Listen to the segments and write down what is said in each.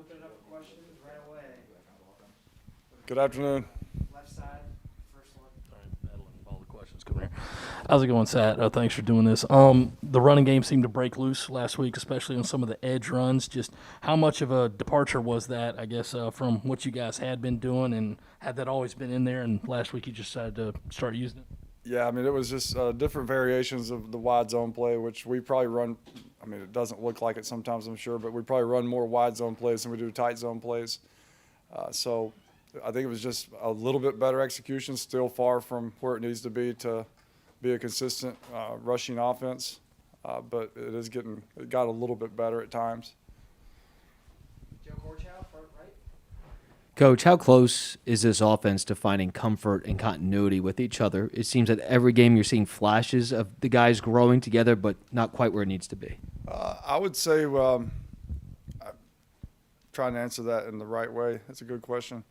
open it up for questions right away. Good afternoon. Left side, first one. All the questions come here. How's it going, Sat? Thanks for doing this. The running game seemed to break loose last week, especially on some of the edge runs. Just how much of a departure was that, I guess, from what you guys had been doing, and had that always been in there, and last week you just decided to start using it? Yeah, I mean, it was just different variations of the wide zone play, which we probably run. I mean, it doesn't look like it sometimes, I'm sure, but we probably run more wide zone plays than we do tight zone plays. So I think it was just a little bit better execution, still far from where it needs to be a consistent rushing offense. But it got a little bit better at times. Joe Corchow, front right. Coach, how close is this offense to finding comfort and continuity with each other? It seems that every game you're seeing flashes of the guys growing together, but not quite where it needs to be. I would say, I'm trying to answer that in the right way. That's a good question.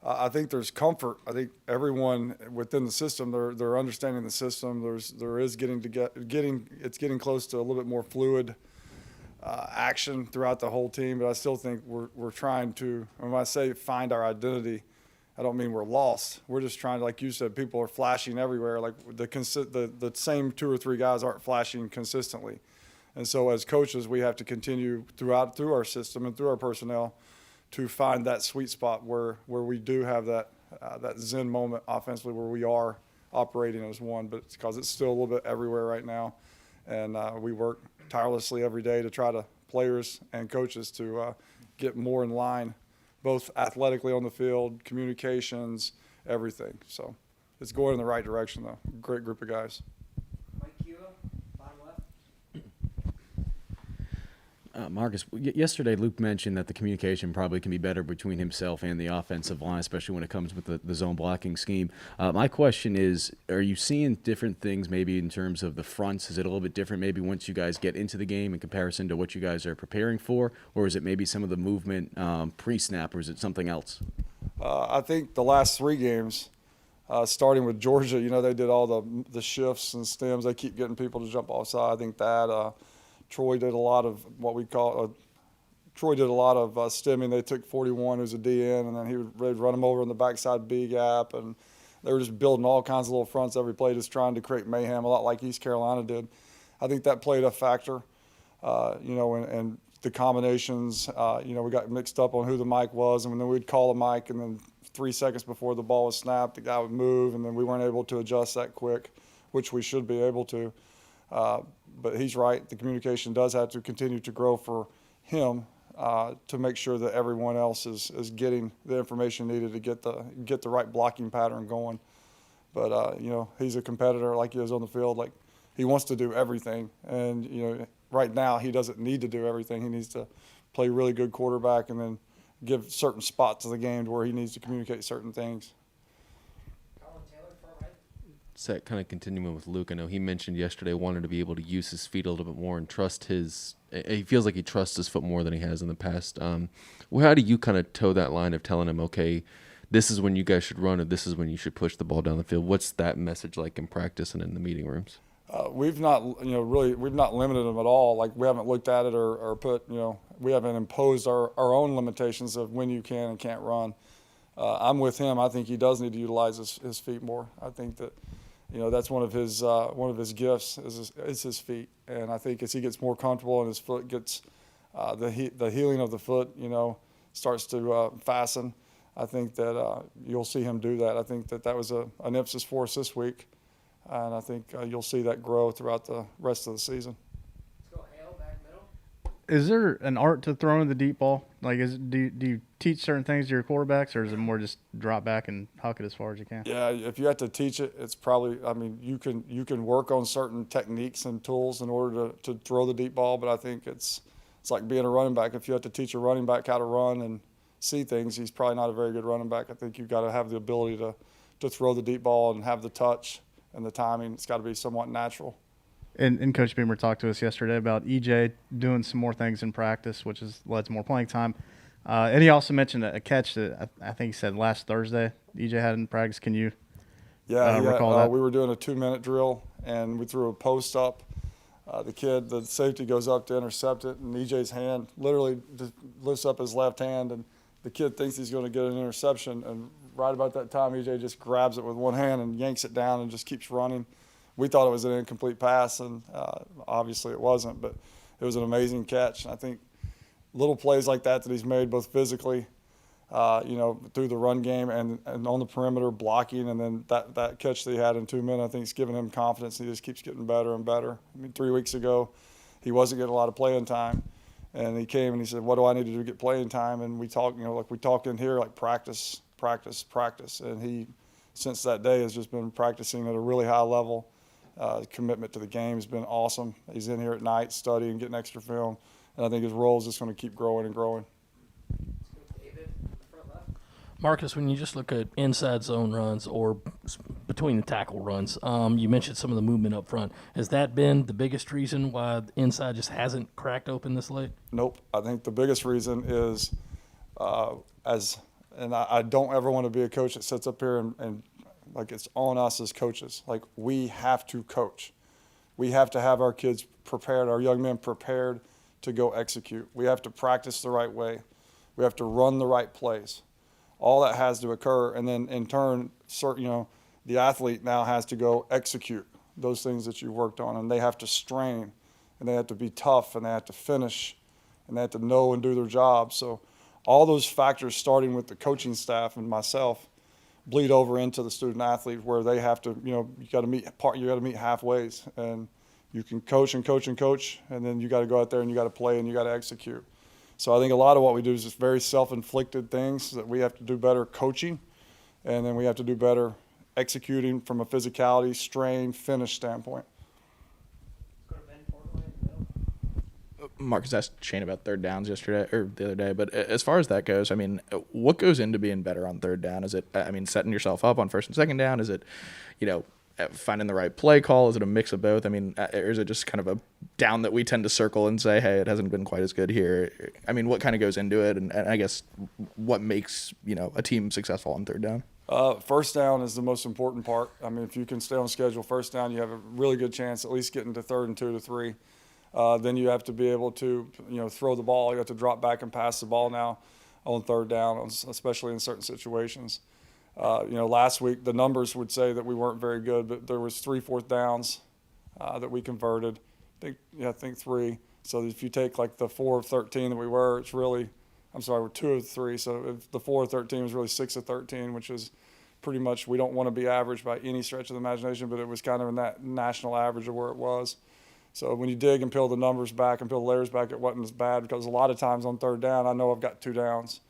I think there's comfort. I think everyone within the system, they're understanding the system. It's getting close to a little bit more fluid action throughout the whole team. But I still think we're trying to. When I say find our identity, I don't mean we're lost. We're just trying to, like you said, people are flashing everywhere. Like the same two or three guys aren't flashing consistently. And so as coaches, we have to continue through our system and through our personnel to find that sweet spot where we do have that zen moment offensively where we are operating as one, but it's because it's still a little bit everywhere right now. And we work tirelessly every day to try to players and coaches to get more in line, both athletically on the field, communications, everything. So it's going in the right direction, though. Great group of guys. Mike Kilo, bottom left. Marcus, yesterday Luke mentioned that the communication probably can be better between himself and the offensive line, especially when it comes with the zone blocking scheme. My question is, are you seeing different things maybe in terms of the fronts? Is it a little bit different maybe once you guys get into the game in comparison to what you guys are preparing for? Or is it maybe some of the movement pre-snap, or is it something else? I think the last three games, starting with Georgia, they did all the shifts and stems. They keep getting people to jump offside. I think that Troy did a lot of what we call stemming. They took 41, who's a DN, and then they'd run him over in the backside B gap, and they were just building all kinds of little fronts every play, just trying to create mayhem, a lot like East Carolina did. I think that played a factor, and the combinations. We got mixed up on who the mic was, and then we'd call a mic, and then 3 seconds before the ball was snapped, the guy would move, and then we weren't able to adjust that quick, which we should be able to. But he's right. The communication does have to continue to grow for him to make sure that everyone else is getting the information needed to get the right blocking pattern going. But he's a competitor like he is on the field. Like he wants to do everything, and right now he doesn't need to do everything. He needs to play really good quarterback and then give certain spots of the game to where he needs to communicate certain things. Set kind of continuing with Luke, I know he mentioned yesterday wanting to be able to use his feet a little bit more and trust he feels like he trusts his foot more than he has in the past. How do you kind of toe that line of telling him, okay, this is when you guys should run, or this is when you should push the ball down the field? What's that message like in practice and in the meeting rooms? We've not limited him at all. Like we haven't looked at it or put, we haven't imposed our own limitations of when you can and can't run. I'm with him. I think he does need to utilize his feet more. I think that, that's one of his gifts is his feet. And I think as he gets more comfortable and his foot gets the healing of the foot, starts to fasten, I think that you'll see him do that. I think that was an emphasis for us this week. And I think you'll see that grow throughout the rest of the season. Let's go Hale, back middle. Is there an art to throwing the deep ball? Like, do you teach certain things to your quarterbacks, or is it more just drop back and huck it as far as you can? Yeah, if you have to teach it, it's probably. I mean, you can work on certain techniques and tools in order to throw the deep ball, but I think it's like being a running back. If you have to teach a running back how to run and see things, he's probably not a very good running back. I think you've got to have the ability to throw the deep ball and have the touch and the timing. It's got to be somewhat natural. And Coach Beamer talked to us yesterday about EJ doing some more things in practice, which has led to more playing time. And he also mentioned a catch that I think he said last Thursday EJ had in practice. Can you recall that? We were doing a 2-minute drill, and we threw a post up The safety goes up to intercept it, and EJ's hand literally just lifts up his left hand, and the kid thinks he's going to get an interception, and right about that time, EJ just grabs it with one hand and yanks it down and just keeps running. We thought it was an incomplete pass, and obviously it wasn't, but it was an amazing catch. And I think little plays like that he's made, both physically, through the run game and on the perimeter blocking, and then that catch that he had in 2 minutes, I think it's given him confidence. He just keeps getting better and better. I mean, 3 weeks ago, he wasn't getting a lot of playing time, and he came and he said, "What do I need to do to get playing time?" And we talked, like we talked in here, like practice, practice, practice. And he, since that day, has just been practicing at a really high level. Commitment to the game has been awesome. He's in here at night studying, getting extra film, and I think his role is just going to keep growing and growing. David, front left. Marcus, when you just look at inside zone runs or between the tackle runs, you mentioned some of the movement up front. Has that been the biggest reason why the inside just hasn't cracked open this late? Nope. I think the biggest reason is I don't ever want to be a coach that sits up here and like it's on us as coaches. Like, we have to coach. We have to have our kids prepared, our young men prepared to go execute. We have to practice the right way. We have to run the right plays. All that has to occur, and then in turn, the athlete now has to go execute those things that you worked on, and they have to strain, and they have to be tough, and they have to finish, and they have to know and do their job. So all those factors, starting with the coaching staff and myself, bleed over into the student athlete, where they have to, you got to meet halfways, and you can coach and coach and coach, and then you got to go out there and you got to play and you got to execute. So I think a lot of what we do is just very self-inflicted things that we have to do better coaching, and then we have to do better executing from a physicality, strain, finish standpoint. Let's go to Ben Portnoy in the middle. Marcus asked Shane about third downs yesterday or the other day, but as far as that goes, I mean, what goes into being better on third down? Is it, setting yourself up on first and second down? Is it, finding the right play call? Is it a mix of both? I mean, or is it just kind of a down that we tend to circle and say, hey, it hasn't been quite as good here? I mean, what kind of goes into it, and I guess what makes a team successful on third down? First down is the most important part. I mean, if you can stay on schedule first down, you have a really good chance at least getting to 3rd and 2 to 3. Then you have to be able to, throw the ball. You have to drop back and pass the ball now on third down, especially in certain situations. Last week the numbers would say that we weren't very good, but there was 3 4th downs that we converted. I think 3. So if you take like the 4 of 13 that we were, it's really, we're 2 of 3. So if the 4 of 13 was really 6 of 13, which is pretty much, we don't want to be average by any stretch of the imagination, but it was kind of in that national average of where it was. So when you dig and peel the numbers back and peel the layers back, it wasn't as bad, because a lot of times on third down, I know I've got 2 downs.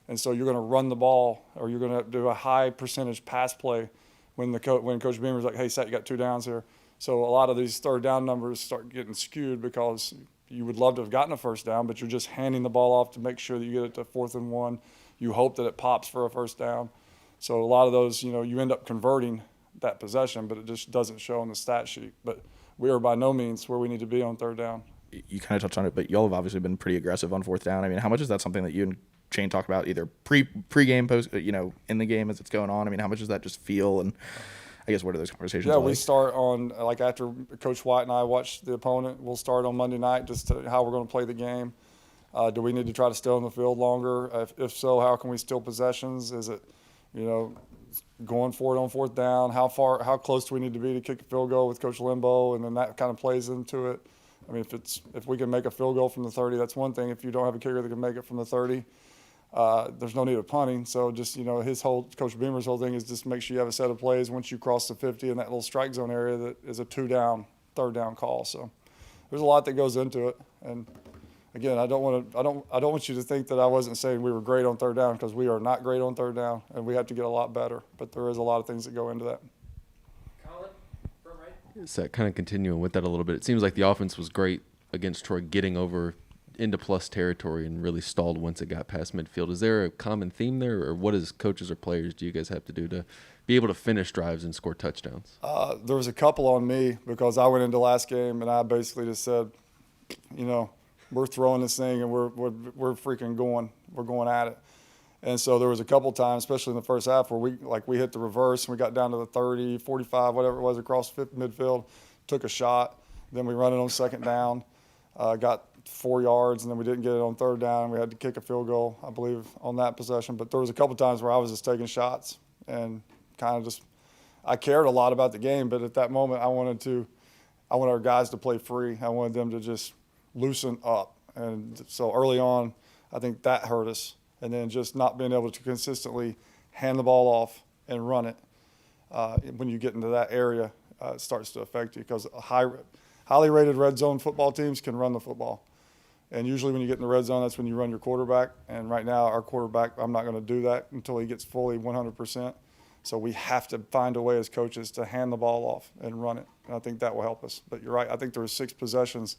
And so you're going to run the ball, or you're going to do a high percentage pass play when Coach Beamer's like, hey, Sat, you got 2 downs here. So a lot of these third down numbers start getting skewed, because you would love to have gotten a first down, but you're just handing the ball off to make sure that you get it to 4th and 1. You hope that it pops for a first down. So a lot of those, you end up converting that possession, but it just doesn't show on the stat sheet. But we are by no means where we need to be on third down. You kind of touched on it, but y'all have obviously been pretty aggressive on 4th down. I mean, how much is that something that you and Shane talk about either pre-game, post, in the game as it's going on? I mean, how much does that just feel? And I guess what are those conversations like? We start on, like, after Coach White and I watch the opponent, we'll start on Monday night just to how we're going to play the game. Do we need to try to stay on the field longer? If so, how can we steal possessions? Is it, going for it on 4th down? How close do we need to be to kick a field goal with Coach Limbo? And then that kind of plays into it. I mean, if we can make a field goal from the 30, that's one thing. If you don't have a kicker that can make it from the 30, there's no need of punting. So just, Coach Beamer's whole thing is just make sure you have a set of plays once you cross the 50 in that little strike zone area that is a 2-down, 3rd down call. So there's a lot that goes into it. And again, I don't want you to think that I wasn't saying we were great on 3rd down, because we are not great on 3rd down, and we have to get a lot better. But there is a lot of things that go into that. Colin, front right. So kind of continuing with that a little bit, it seems like the offense was great against Troy, getting over into plus territory, and really stalled once it got past midfield. Is there a common theme there, or what as coaches or players do you guys have to do to be able to finish drives and score touchdowns? There was a couple on me, because I went into last game and I basically just said, we're throwing this thing and we're freaking going. We're going at it. And so there was a couple times, especially in the first half, where we hit the reverse and we got down to the 30, 45, whatever it was, across midfield, took a shot. Then we run it on second down, got 4 yards, and then we didn't get it on third down. We had to kick a field goal, I believe, on that possession. But there was a couple times where I was just taking shots and kind of just – I cared a lot about the game, but at that moment I wanted our guys to play free. I wanted them to just loosen up. And so early on, I think that hurt us. And then just not being able to consistently hand the ball off and run it when you get into that area, it starts to affect you because highly rated red zone football teams can run the football. And usually when you get in the red zone, that's when you run your quarterback. And right now our quarterback, I'm not going to do that until he gets fully 100%. So we have to find a way as coaches to hand the ball off and run it. And I think that will help us. But you're right. I think there were 6 possessions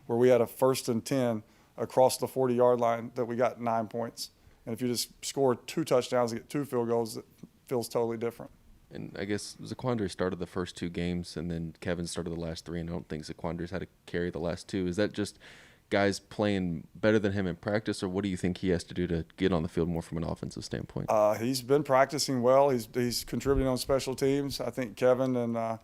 where we had a 1st and 10 across the 40-yard line that we got 9 points. And if you just score 2 touchdowns and get 2 field goals, it feels totally different. And I guess Zaquandre started the first 2 games, and then Kevin started the last 3, and I don't think Zaquandre's had to carry the last 2. Is that just guys playing better than him in practice, or what do you think he has to do to get on the field more from an offensive standpoint? He's been practicing well. He's contributing on special teams. I think Kevin and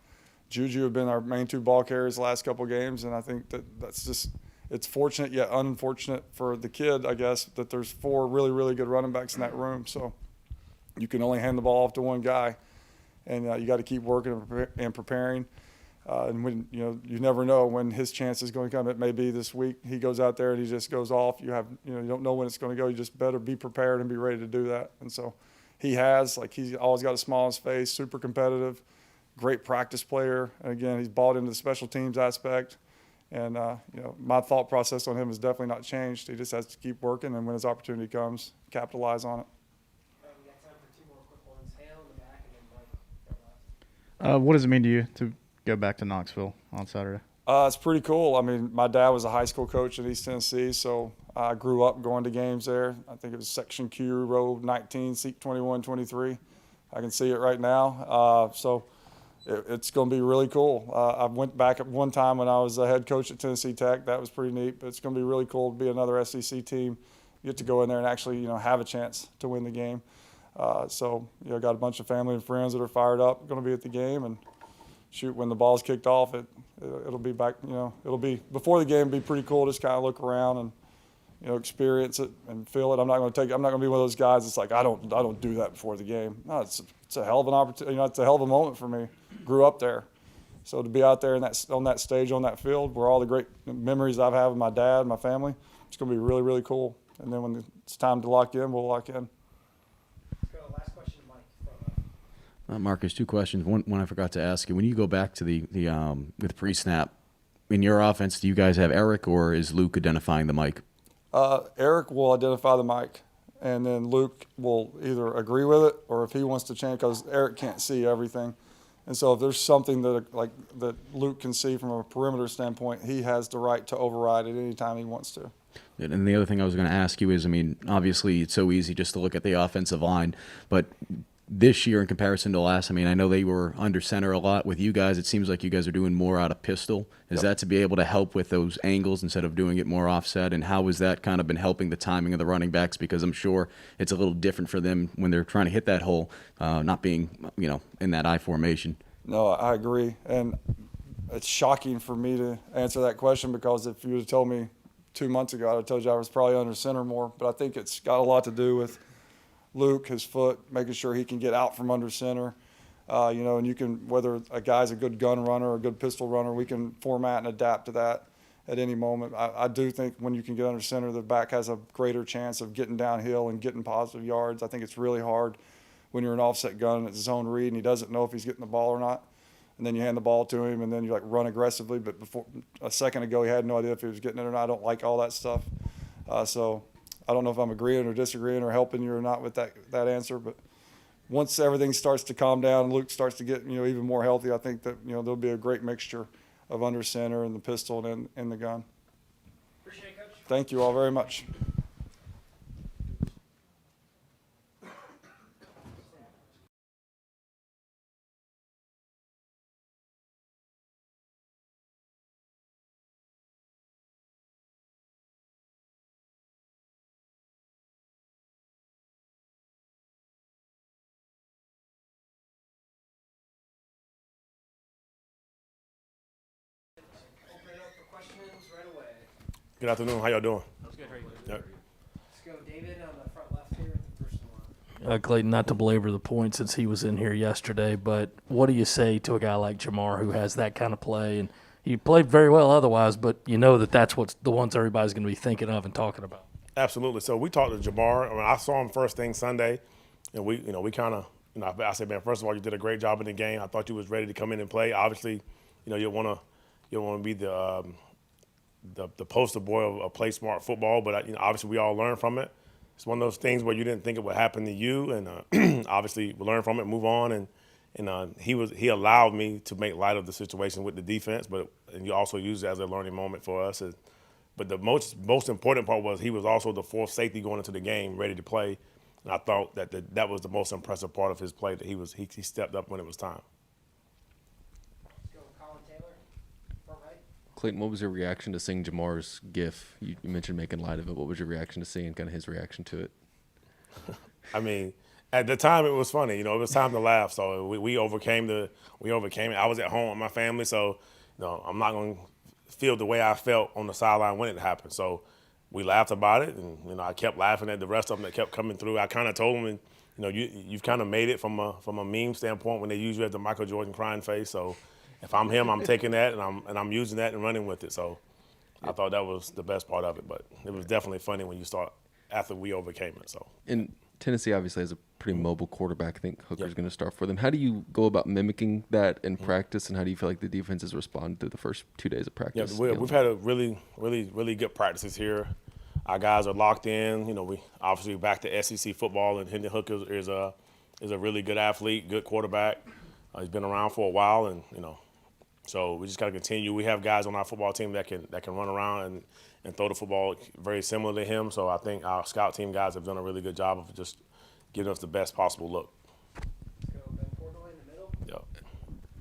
Juju have been our main 2 ball carriers the last couple of games, and I think that's just – it's fortunate yet unfortunate for the kid, I guess, that there's 4 really, really good running backs in that room. So you can only hand the ball off to one guy, and you got to keep working and preparing. And when you never know when his chance is going to come. It may be this week. He goes out there and he just goes off. You don't know when it's going to go. You just better be prepared and be ready to do that. And so he's always got a smile on his face, super competitive, great practice player. And again, he's bought into the special teams aspect. And, my thought process on him has definitely not changed. He just has to keep working, and when his opportunity comes, capitalize on it. We got time for 2 more quick ones. Hale in the back and then Mike. What does it mean to you to go back to Knoxville on Saturday? It's pretty cool. I mean, my dad was a high school coach in East Tennessee, so I grew up going to games there. I think it was Section Q, row 19, seat 21, 23. I can see it right now. It's going to be really cool. I went back at one time when I was a head coach at Tennessee Tech. That was pretty neat. But it's going to be really cool to be another SEC team. You get to go in there and actually, have a chance to win the game. Got a bunch of family and friends that are fired up, going to be at the game. And shoot, when the ball's kicked off, it'll be back. It'll be before the game. It'll be pretty cool. Just kind of look around and experience it and feel it. I'm not going to be one of those guys that's like I don't do that before the game. No, it's a hell of an opportunity. It's a hell of a moment for me. Grew up there, so to be out there on that stage, on that field, where all the great memories I've had with my dad, my family, it's going to be really, really cool. And then when it's time to lock in, we'll lock in. Let's go. Last question, Mike. Marcus, 2 questions. One I forgot to ask you. When you go back to the with pre-snap, in your offense, do you guys have Eric or is Luke identifying the mic? Eric will identify the mic, and then Luke will either agree with it or if he wants to change, because Eric can't see everything. And so if there's something that Luke can see from a perimeter standpoint, he has the right to override it any time he wants to. And the other thing I was going to ask you is, obviously it's so easy just to look at the offensive line, but this year in comparison to last, I know they were under center a lot with you guys. It seems like you guys are doing more out of pistol. Is that to be able to help with those angles instead of doing it more offset? And how has that kind of been helping the timing of the running backs? Because I'm sure it's a little different for them when they're trying to hit that hole, not being, in that I formation. No, I agree. And it's shocking for me to answer that question, because if you would have told me 2 months ago, I'd have told you I was probably under center more. But I think it's got a lot to do with Luke, his foot, making sure he can get out from under center. And you can, whether a guy's a good gun runner or a good pistol runner, we can format and adapt to that at any moment. I do think when you can get under center, the back has a greater chance of getting downhill and getting positive yards. I think it's really hard when you're an offset gun and it's zone read and he doesn't know if he's getting the ball or not. And then you hand the ball to him and then you run aggressively. But before a second ago, he had no idea if he was getting it or not. I don't like all that stuff. So I don't know if I'm agreeing or disagreeing or helping you or not with that answer, but once everything starts to calm down and Luke starts to get even more healthy, I think that there'll be a great mixture of under center and the pistol and the gun. Appreciate it, Coach. Thank you all very much. Good afternoon. How y'all doing? Let's go, David, on the front left here at the first one. Clayton, not to belabor the point since he was in here yesterday, but what do you say to a guy like Jamar who has that kind of play? And he played very well otherwise, but you know that's what's the ones everybody's going to be thinking of and talking about. Absolutely. So we talked to Jabbar. I saw him first thing Sunday, and we kind of, I said, man, first of all, you did a great job in the game. I thought you was ready to come in and play. Obviously, you want to be the poster boy of play smart football, but obviously we all learn from it. It's one of those things where you didn't think it would happen to you, and obviously we learn from it, move on, and he allowed me to make light of the situation with the defense, and you also use it as a learning moment for us. But the most important part was he was also the fourth safety going into the game, ready to play, and I thought that was the most impressive part of his play, that he stepped up when it was time. Let's go, Colin Taylor, front right. Clayton, what was your reaction to seeing Jamar's GIF? You mentioned making light of it. What was your reaction to seeing kind of his reaction to it? I mean, at the time it was funny. It was time to laugh. So we overcame it. I was at home with my family, so I'm not going to feel the way I felt on the sideline when it happened. So we laughed about it, and I kept laughing at the rest of them that kept coming through. I kind of told them, you've kind of made it from a meme standpoint when they use you as the Michael Jordan crying face. So if I'm him, I'm taking that and I'm using that and running with it. So I thought that was the best part of it. But it was definitely funny when you start after we overcame it. So. And Tennessee obviously has a pretty mobile quarterback. I think Hooker's going to start for them. How do you go about mimicking that in practice, and how do you feel like the defense has responded through the first 2 days of practice? Yeah, we've had a really, really, really good practices here. Our guys are locked in. We obviously back to SEC football, and Hendon Hooker is a really good athlete, good quarterback. He's been around for a while, and so we just got to continue. We have guys on our football team that can run around and throw the football very similar to him. So I think our scout team guys have done a really good job of just giving us the best possible look. Let's go, Ben Portnoy in the middle. Yeah.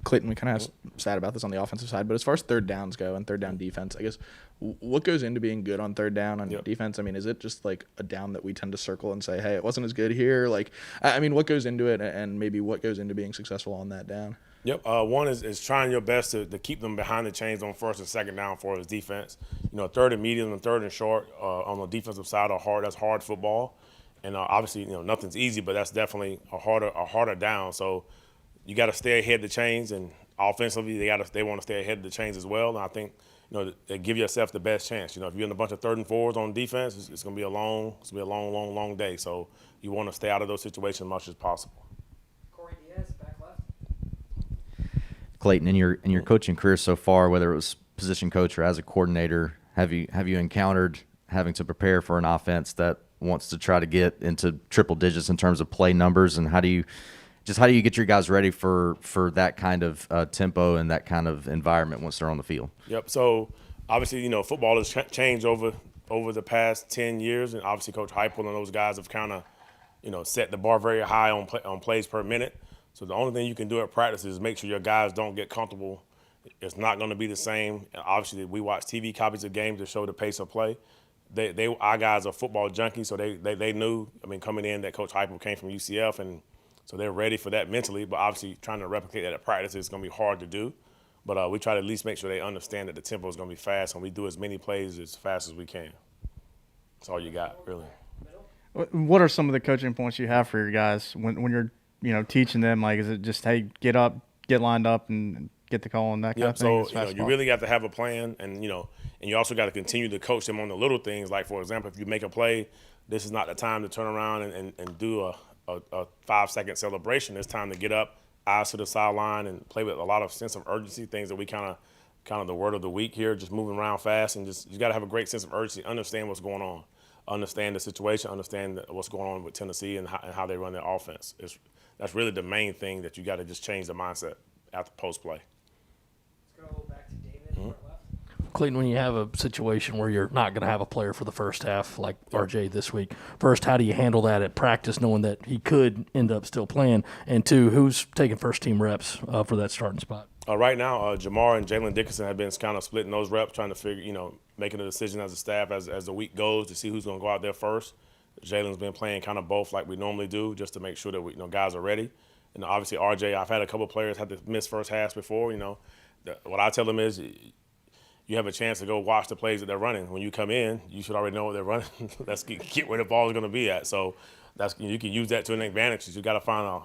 Clayton, we kind of sad about this on the offensive side, but as far as third downs go and third down defense, I guess what goes into being good on third down on defense? I mean, is it just like a down that we tend to circle and say, hey, it wasn't as good here? Like, I mean, what goes into it, and maybe what goes into being successful on that down? Yep. One is trying your best to keep them behind the chains on first and second down for his defense. Third and medium and third and short on the defensive side are hard. That's hard football, and obviously nothing's easy, but that's definitely a harder down. So you got to stay ahead of the chains, and offensively they want to stay ahead of the chains as well. And I think they give yourself the best chance. If you're in a bunch of third and fours on defense, it's going to be a long day. So you want to stay out of those situations as much as possible. Corey Diaz, back left. Clayton, in your coaching career so far, whether it was position coach or as a coordinator, have you encountered having to prepare for an offense that wants to try to get into triple digits in terms of play numbers, and how do you get your guys ready for that kind of tempo and that kind of environment once they're on the field? Yep. So obviously, football has changed over the past 10 years, and obviously Coach Heupel and those guys have kind of set the bar very high on plays per minute. So the only thing you can do at practice is make sure your guys don't get comfortable. It's not going to be the same. Obviously, we watch TV copies of games to show the pace of play. Our guys are football junkies, so they knew. Coming in, that Coach Heupel came from UCF, and so they're ready for that mentally. But obviously, trying to replicate that at practice is going to be hard to do. But we try to at least make sure they understand that the tempo is going to be fast, and we do as many plays as fast as we can. That's all you got, really. What are some of the coaching points you have for your guys when you're teaching them? Like, is it just, hey, get up, get lined up, and get the call and that kind of thing? So you really got to have a plan, and you also got to continue to coach them on the little things. Like, for example, if you make a play, this is not the time to turn around and do a 5-second celebration. It's time to get up, eyes to the sideline, and play with a lot of sense of urgency. Things that we kind of the word of the week here, just moving around fast, and you got to have a great sense of urgency. Understand what's going on, understand the situation, understand what's going on with Tennessee and how they run their offense. That's really the main thing that you got to just change the mindset after post play. Let's go back to David, front left. Clayton, when you have a situation where you're not going to have a player for the first half, like RJ this week, first, how do you handle that at practice, knowing that he could end up still playing? And two, who's taking first-team reps for that starting spot? Right now, Jamar and Jalen Dickinson have been kind of splitting those reps, trying to figure, making a decision as a staff as the week goes to see who's going to go out there first. Jalen's been playing kind of both like we normally do, just to make sure that guys are ready. And obviously, RJ, I've had a couple players have to miss first halves before. What I tell them is, you have a chance to go watch the plays that they're running. When you come in, you should already know what they're running. Let's get where the ball is going to be at. So you can use that to an advantage. You got to find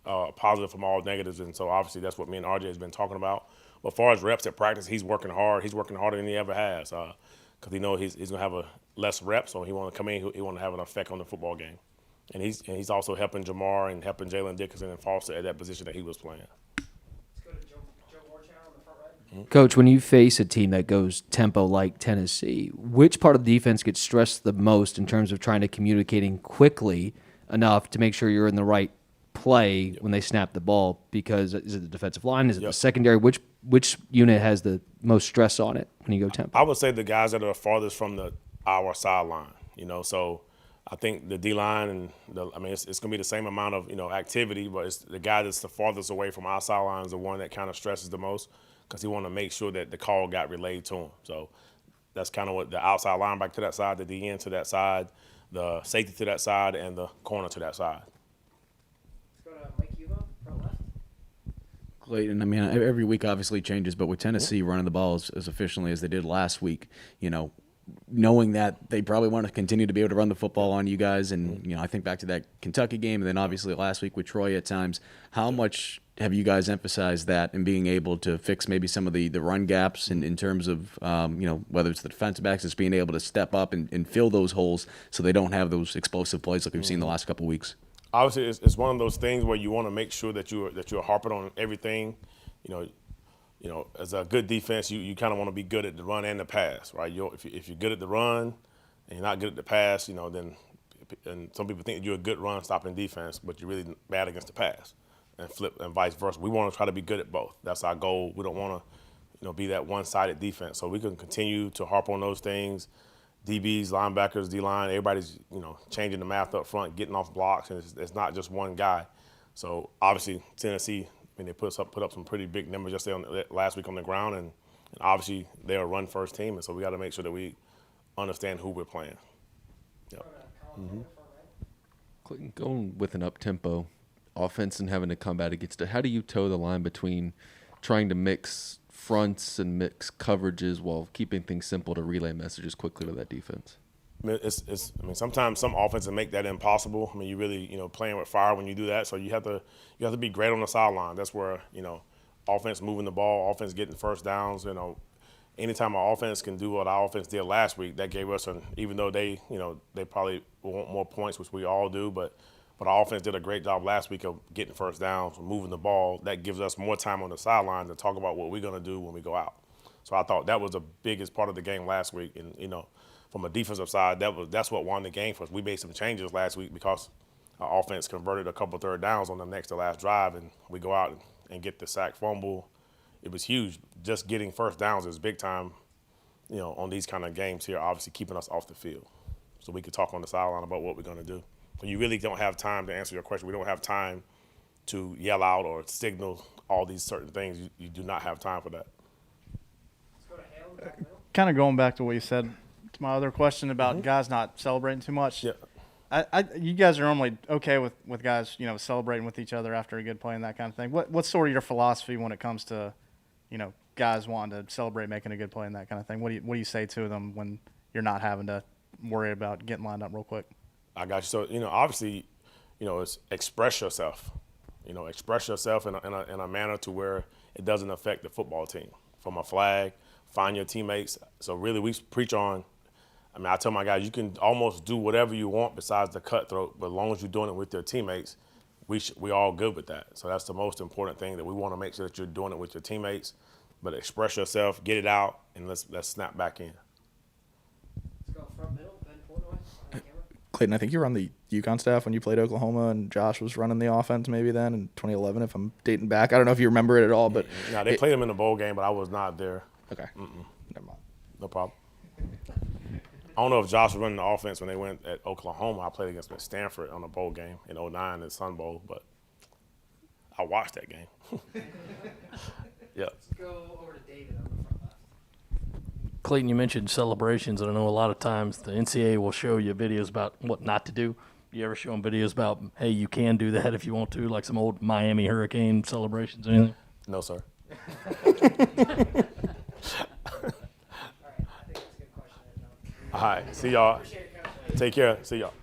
a positive from all negatives, and so obviously that's what me and RJ has been talking about. But as far as reps at practice, he's working hard. He's working harder than he ever has because he knows he's going to have a less reps, so he want to come in. He want to have an effect on the football game, and he's also helping Jamar and helping Jalen Dickinson and Foster at that position that he was playing. Coach, when you face a team that goes tempo like Tennessee, which part of the defense gets stressed the most in terms of trying to communicating quickly enough to make sure you're in the right play when they snap the ball? Because is it the defensive line? Is it the secondary? Which unit has the most stress on it when you go tempo? I would say the guys that are farthest from our sideline. So I think the D-line and it's going to be the same amount of activity, but it's the guy that's the farthest away from our sideline is the one that kind of stresses the most, because he want to make sure that the call got relayed to him. So that's kind of what the outside linebacker to that side, the DN to that side, the safety to that side, and the corner to that side. Let's go to Mike Hugo, front left. Clayton, I mean, every week obviously changes, but with Tennessee running the ball as efficiently as they did last week, knowing that they probably want to continue to be able to run the football on you guys, and I think back to that Kentucky game, and then obviously last week with Troy at times, how much have you guys emphasized that and being able to fix maybe some of the run gaps in terms of, whether it's the defensive backs, it's being able to step up and fill those holes so they don't have those explosive plays like we've seen the last couple of weeks? Obviously, it's one of those things where you want to make sure that you're harping on everything. As a good defense, you kind of want to be good at the run and the pass, right? If you're good at the run and you're not good at the pass, then and some people think you're a good run stopping defense, but you're really bad against the pass, and flip and vice versa. We want to try to be good at both. That's our goal. We don't want to, be that one-sided defense. So we can continue to harp on those things. DBs, linebackers, D-line, everybody's, changing the math up front, getting off blocks, and it's not just one guy. So obviously Tennessee, they put up some pretty big numbers just last week on the ground, and obviously they're a run-first team, and so we got to make sure that we understand who we're playing. Yep. Clayton, going with an up-tempo offense and having to combat against it, how do you toe the line between trying to mix fronts and mix coverages while keeping things simple to relay messages quickly to that defense? Sometimes some offenses make that impossible. You really, playing with fire when you do that. So you have to be great on the sideline. That's where, offense moving the ball, offense getting first downs. Anytime our offense can do what our offense did last week, that gave us even though they probably want more points, which we all do, but our offense did a great job last week of getting first downs, moving the ball. That gives us more time on the sideline to talk about what we're going to do when we go out. So I thought that was the biggest part of the game last week. And, from a defensive side, that's what won the game for us. We made some changes last week because our offense converted a couple third downs on the next to last drive, and we go out and get the sack fumble. It was huge. Just getting first downs is big time, on these kind of games here, obviously keeping us off the field. So we could talk on the sideline about what we're going to do. But you really don't have time to answer your question. We don't have time to yell out or signal all these certain things. You do not have time for that. Let's go to Hale in the back middle. Kind of going back to what you said to my other question about guys not celebrating too much. Yeah. You guys are normally okay with guys, celebrating with each other after a good play and that kind of thing. What's sort of your philosophy when it comes to, guys wanting to celebrate making a good play and that kind of thing? What do you say to them when you're not having to worry about getting lined up real quick? I got you. So, obviously, it's express yourself. Express yourself in a manner to where it doesn't affect the football team. From a flag, find your teammates. So really we preach on, I tell my guys, you can almost do whatever you want besides the cutthroat, but as long as you're doing it with your teammates, we all good with that. So that's the most important thing, that we want to make sure that you're doing it with your teammates, but express yourself, get it out, and let's snap back in. Let's go front middle, Ben Portnoy on the camera. Clayton, I think you were on the UConn staff when you played Oklahoma, and Josh was running the offense maybe then in 2011, if I'm dating back. I don't know if you remember it at all, but No, they played him in the bowl game, but I was not there. okay, never mind. No problem. I don't know if Josh was running the offense when they went at Oklahoma. I played against them at Stanford on a bowl game in 2009 in Sun Bowl, but I watched that game. Yeah. Let's go over to David on the front left. Clayton, you mentioned celebrations, and I know a lot of times the NCAA will show you videos about what not to do. You ever show them videos about, hey, you can do that if you want to, like some old Miami Hurricane celebrations or anything? No, sir. All right. See y'all. Take care. See y'all.